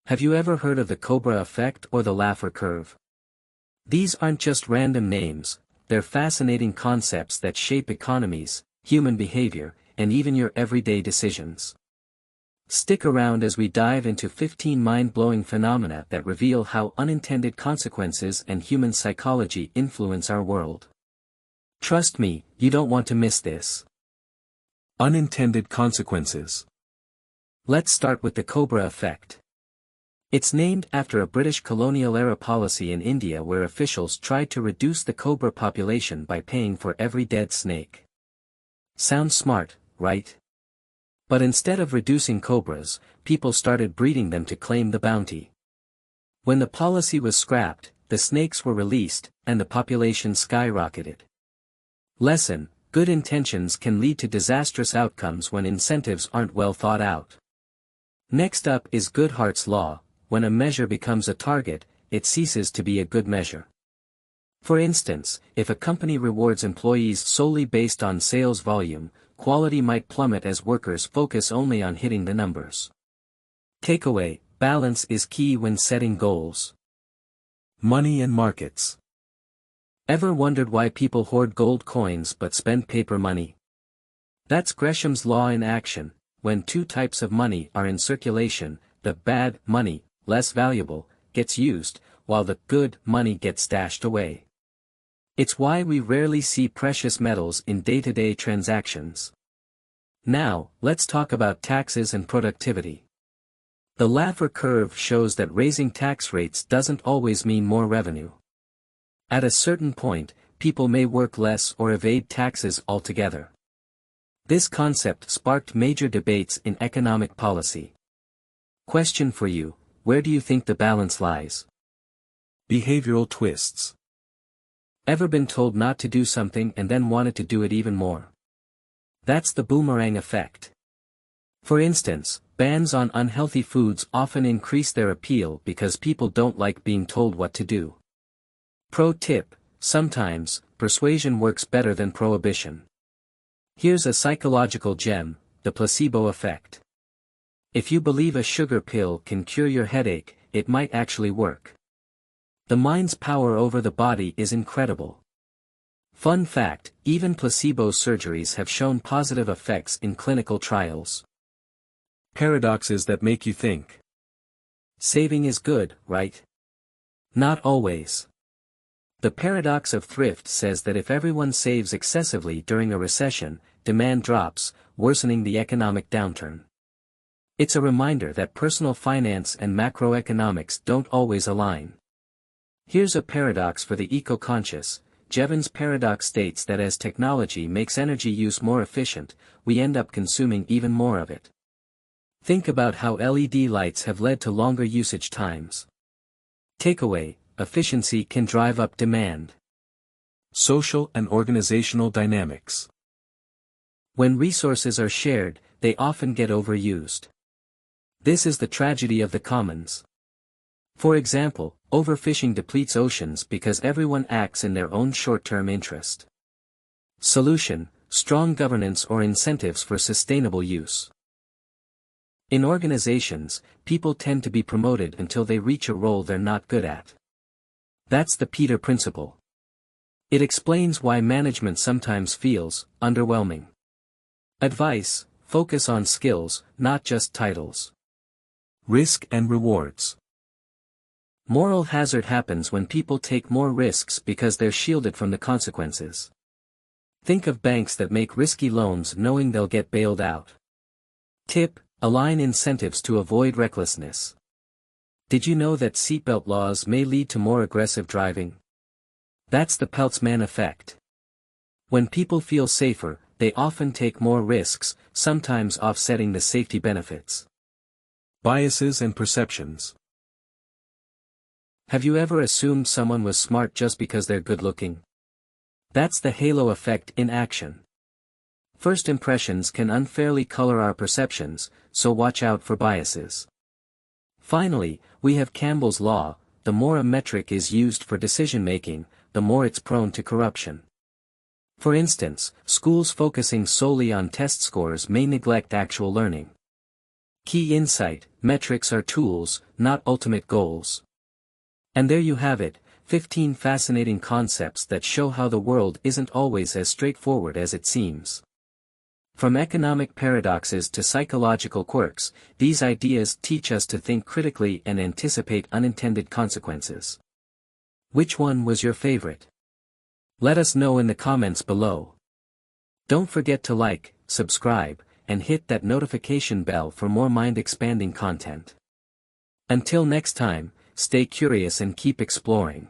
Have you ever heard of the Cobra Effect or the Laffer Curve? These aren't just random names, they're fascinating concepts that shape economies, human behavior, and even your everyday decisions. Stick around as we dive into 15 mind-blowing phenomena that reveal how unintended consequences and human psychology influence our world. Trust me, you don't want to miss this. Unintended consequences. Let's start with the Cobra Effect. It's named after a British colonial-era policy in India where officials tried to reduce the cobra population by paying for every dead snake. Sounds smart, right? But instead of reducing cobras, people started breeding them to claim the bounty. When the policy was scrapped, the snakes were released, and the population skyrocketed. Lesson: good intentions can lead to disastrous outcomes when incentives aren't well thought out. Next up is Goodhart's Law: when a measure becomes a target, it ceases to be a good measure. For instance, if a company rewards employees solely based on sales volume, quality might plummet as workers focus only on hitting the numbers. Takeaway: balance is key when setting goals. Money and markets. Ever wondered why people hoard gold coins but spend paper money? That's Gresham's law in action. When two types of money are in circulation, the bad money, less valuable, gets used, while the good money gets stashed away. It's why we rarely see precious metals in day-to-day transactions. Now, let's talk about taxes and productivity. The Laffer Curve shows that raising tax rates doesn't always mean more revenue. At a certain point, people may work less or evade taxes altogether. This concept sparked major debates in economic policy. Question for you: where do you think the balance lies? Behavioral twists. Ever been told not to do something and then wanted to do it even more? That's the Boomerang Effect. For instance, bans on unhealthy foods often increase their appeal because people don't like being told what to do. Pro tip: sometimes, persuasion works better than prohibition. Here's a psychological gem: the placebo effect. If you believe a sugar pill can cure your headache, it might actually work. The mind's power over the body is incredible. Fun fact: even placebo surgeries have shown positive effects in clinical trials. Paradoxes that make you think. Saving is good, right? Not always. The Paradox of Thrift says that if everyone saves excessively during a recession, demand drops, worsening the economic downturn. It's a reminder that personal finance and macroeconomics don't always align. Here's a paradox for the eco-conscious. Jevons Paradox states that as technology makes energy use more efficient, we end up consuming even more of it. Think about how LED lights have led to longer usage times. Takeaway: efficiency can drive up demand. Social and organizational dynamics. When resources are shared, they often get overused. This is the tragedy of the commons. For example, overfishing depletes oceans because everyone acts in their own short-term interest. Solution: strong governance or incentives for sustainable use. In organizations, people tend to be promoted until they reach a role they're not good at. That's the Peter Principle. It explains why management sometimes feels underwhelming. Advice: focus on skills, not just titles. Risk and rewards. Moral hazard happens when people take more risks because they're shielded from the consequences. Think of banks that make risky loans knowing they'll get bailed out. Tip: align incentives to avoid recklessness. Did you know that seatbelt laws may lead to more aggressive driving? That's the Peltzman Effect. When people feel safer, they often take more risks, sometimes offsetting the safety benefits. Biases and perceptions. Have you ever assumed someone was smart just because they're good-looking? That's the halo effect in action. First impressions can unfairly color our perceptions, so watch out for biases. Finally, we have Campbell's law: the more a metric is used for decision-making, the more it's prone to corruption. For instance, schools focusing solely on test scores may neglect actual learning. Key insight: metrics are tools, not ultimate goals. And there you have it, 15 fascinating concepts that show how the world isn't always as straightforward as it seems. From economic paradoxes to psychological quirks, these ideas teach us to think critically and anticipate unintended consequences. Which one was your favorite? Let us know in the comments below. Don't forget to like, subscribe, and hit that notification bell for more mind-expanding content. Until next time, stay curious and keep exploring.